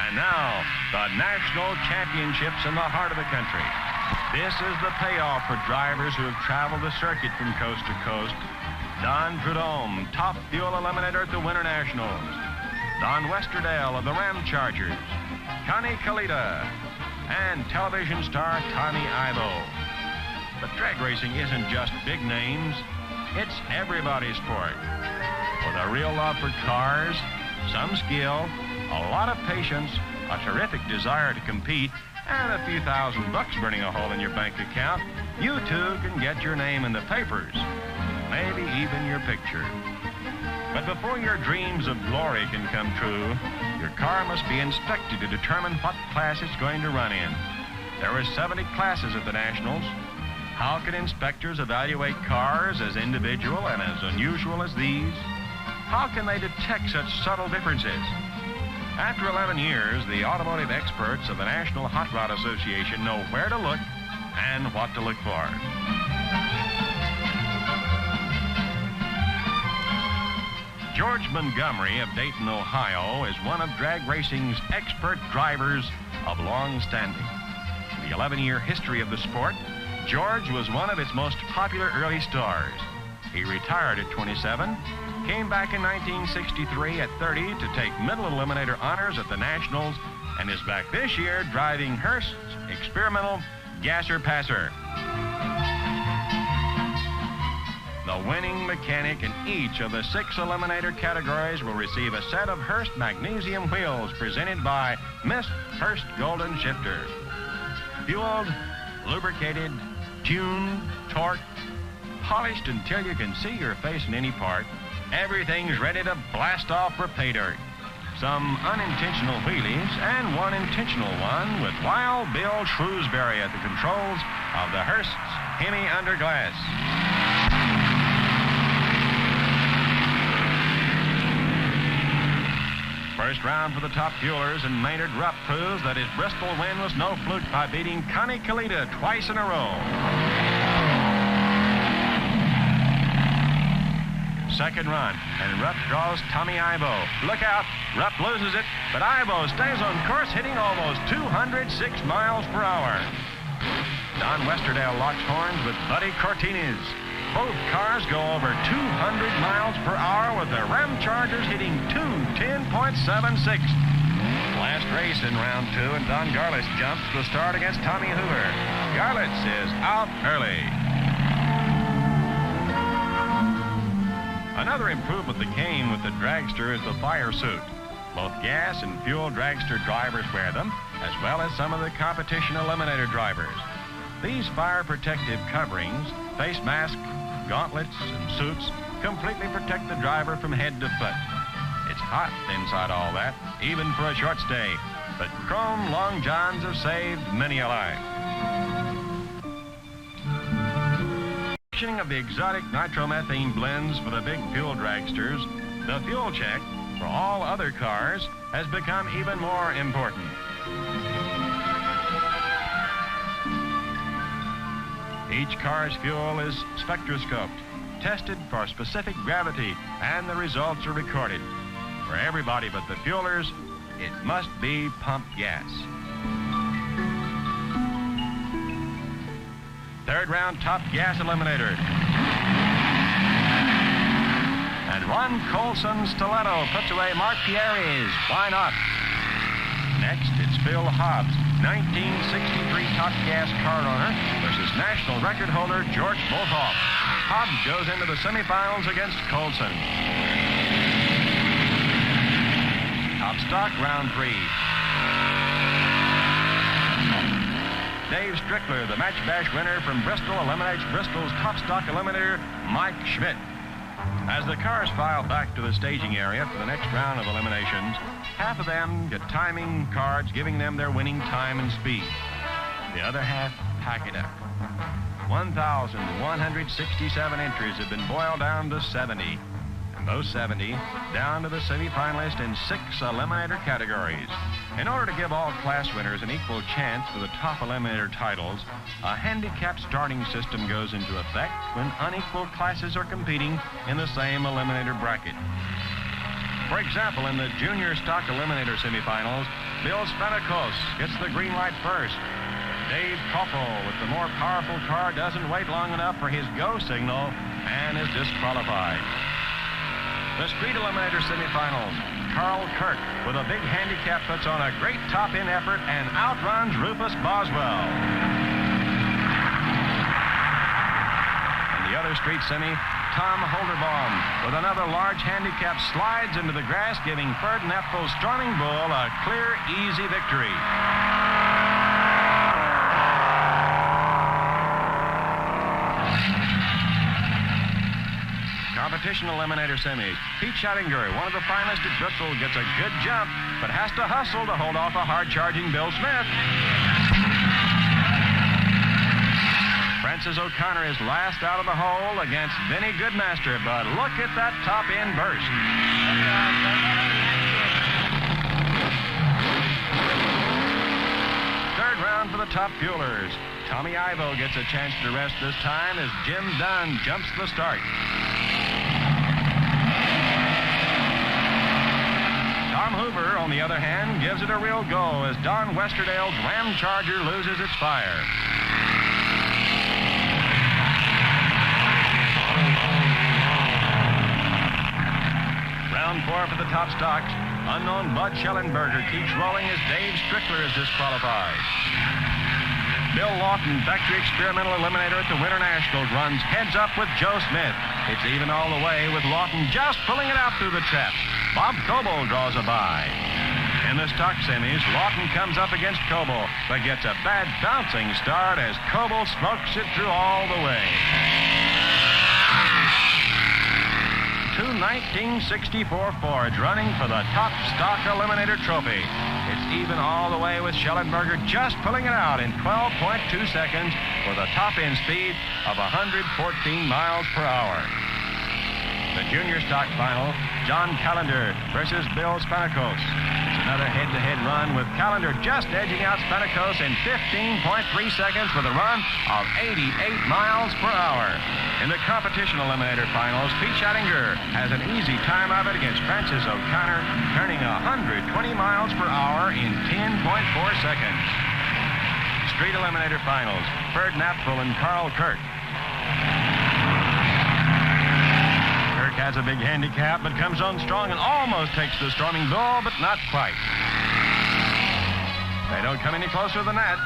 And now, the national championships in the heart of the country. This is the payoff for drivers who have traveled the circuit from coast to coast. Don Prudhomme, top fuel eliminator at the Winter Nationals. Don Westerdale of the Ram Chargers. Connie Kalita. And television star Tommy Ivo. But drag racing isn't just big names. It's everybody's sport. With a real love for cars, some skill, a lot of patience, a terrific desire to compete, and a few $1,000 burning a hole in your bank account, you too can get your name in the papers, maybe even your picture. But before your dreams of glory can come true, your car must be inspected to determine what class it's going to run in. There are 70 classes at the Nationals. How can inspectors evaluate cars as individual and as unusual as these? How can they detect such subtle differences? After 11 years, the automotive experts of the National Hot Rod Association know where to look and what to look for. George Montgomery of Dayton, Ohio, is one of drag racing's expert drivers of long standing. In the 11-year history of the sport, George was one of its most popular early stars. He retired at 27, came back in 1963 at 30 to take middle eliminator honors at the Nationals, and is back this year driving Hurst's experimental Gasser Passer. The winning mechanic in each of the 6 eliminator categories will receive a set of Hurst magnesium wheels presented by Miss Hurst Golden Shifter. Fueled, lubricated, tuned, torqued, polished until you can see your face in any part, everything's ready to blast off for pay dirt. Some unintentional wheelies and one intentional one with Wild Bill Shrewsbury at the controls of the Hurst's Hemi Underglass. First round for the top fuelers, and Maynard Rupp proves that his Bristol win was no fluke by beating Connie Kalita twice in a row. Second run, and Rupp draws Tommy Ivo. Look out, Rupp loses it, but Ivo stays on course, hitting almost 206 miles per hour. Don Westerdale locks horns with Buddy Cortines. Both cars go over 200 miles per hour with their Ram Chargers hitting 210.76. Last race in round 2, and Don Garlitz jumps to the start against Tommy Hoover. Garlitz is out early. Another improvement that came with the dragster is the fire suit. Both gas and fuel dragster drivers wear them, as well as some of the competition eliminator drivers. These fire protective coverings, face masks, gauntlets, and suits completely protect the driver from head to foot. It's hot inside all that, even for a short stay, but chrome long johns have saved many a life. Of the exotic nitromethane blends for the big fuel dragsters, the fuel check for all other cars has become even more important. Each car's fuel is spectroscoped, tested for specific gravity, and the results are recorded. For everybody but the fuelers, it must be pump gas. Third round top gas eliminator. And Ron Colson Stiletto puts away Mark Pierres. Why not? Next, it's Phil Hobbs, 1963 top gas car owner versus national record holder George Bolthoff. Hobbs goes into the semifinals against Colson. Top stock, round 3. Dave Strickler, the Match Bash winner from Bristol, eliminates Bristol's top stock eliminator, Mike Schmidt. As the cars file back to the staging area for the next round of eliminations, half of them get timing cards giving them their winning time and speed. The other half pack it up. 1,167 entries have been boiled down to 70. And those 70 down to the semifinalist in 6 eliminator categories. In order to give all class winners an equal chance for the top eliminator titles, a handicapped starting system goes into effect when unequal classes are competing in the same eliminator bracket. For example, in the junior stock eliminator semifinals, Bill Spanikos gets the green light first. Dave Koppel, with the more powerful car, doesn't wait long enough for his go signal and is disqualified. The street eliminator semifinals, Carl Kirk, with a big handicap, puts on a great top-end effort and outruns Rufus Boswell. In the other street semi, Tom Holderbaum, with another large handicap, slides into the grass, giving Ferd Knapfel's Storming Bull a clear, easy victory. Competition eliminator semis. Pete Schattinger, one of the finalists at Bristol, gets a good jump, but has to hustle to hold off a hard-charging Bill Smith. Francis O'Connor is last out of the hole against Vinnie Goodmaster, but look at that top-end burst. Third round for the top fuelers. Tommy Ivo gets a chance to rest this time as Jim Dunn jumps the start. Tom Hoover, on the other hand, gives it a real go as Don Westerdale's Ram Charger loses its fire. Round 4 for the top stocks. Unknown Bud Schellenberger keeps rolling as Dave Strickler is disqualified. Bill Lawton, factory experimental eliminator at the Winter Nationals, runs heads up with Joe Smith. It's even all the way with Lawton just pulling it out through the trap. Bob Coble draws a bye. In the stock semis, Lawton comes up against Coble, but gets a bad bouncing start as Coble smokes it through all the way. Two 1964 Fords running for the top stock eliminator trophy. It's even all the way with Schellenberger just pulling it out in 12.2 seconds with a top-end speed of 114 miles per hour. The junior stock final, John Callender versus Bill Spanikos. It's another head-to-head run with Callender just edging out Spanikos in 15.3 seconds with a run of 88 miles per hour. In the competition eliminator finals, Pete Schattinger has an easy time of it against Francis O'Connor, turning 120 miles per hour in 10.4 seconds. Street eliminator finals, Ferd Knapfel and Carl Kirk. Kirk has a big handicap, but comes on strong and almost takes the Storming Bull, but not quite. They don't come any closer than that.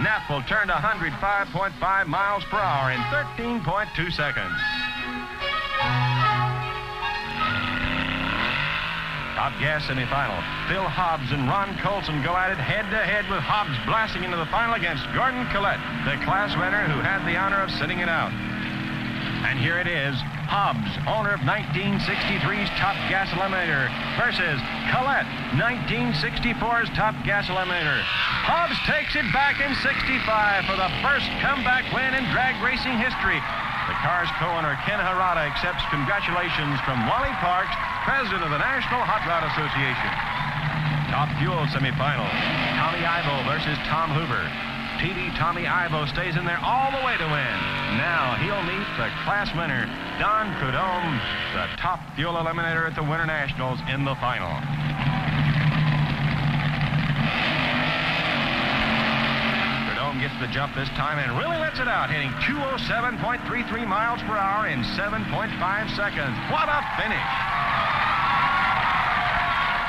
Knapfel turned 105.5 miles per hour in 13.2 seconds. Top gas semifinal. Phil Hobbs and Ron Colson go at it head-to-head with Hobbs blasting into the final against Gordon Collette, the class winner who had the honor of sitting it out. And here it is, Hobbs, owner of 1963's Top Gas Eliminator, versus Collette, 1964's Top Gas Eliminator. Hobbs takes it back in 65 for the first comeback win in drag racing history. The car's co-owner, Ken Harada, accepts congratulations from Wally Parks, president of the National Hot Rod Association. Top fuel semifinal, Tommy Ivo versus Tom Hoover. TV Tommy Ivo stays in there all the way to win. Now he'll meet the class winner, Don Prudhomme, the top fuel eliminator at the Winter Nationals, in the final. Prudhomme gets the jump this time and really lets it out, hitting 207.33 miles per hour in 7.5 seconds. What a finish!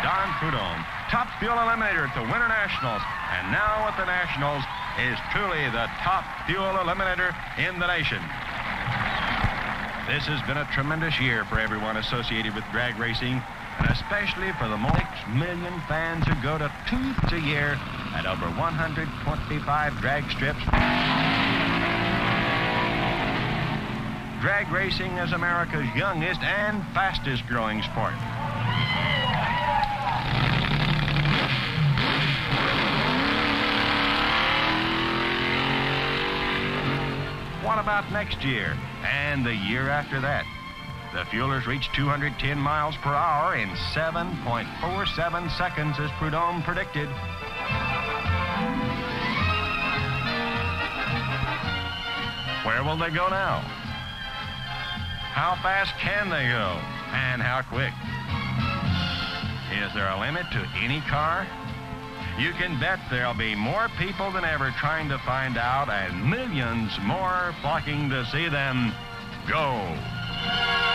Don Prudhomme, top fuel eliminator at the Winter Nationals, and now at the Nationals, is truly the top fuel eliminator in the nation. This has been a tremendous year for everyone associated with drag racing, and especially for the more 6 million fans who go to 2 a year at over 125 drag strips. Drag racing is America's youngest and fastest growing sport. What about next year and the year after that? The fuelers reached 210 miles per hour in 7.47 seconds as Prudhomme predicted. Where will they go now? How fast can they go? And how quick? Is there a limit to any car? You can bet there'll be more people than ever trying to find out, and millions more flocking to see them go.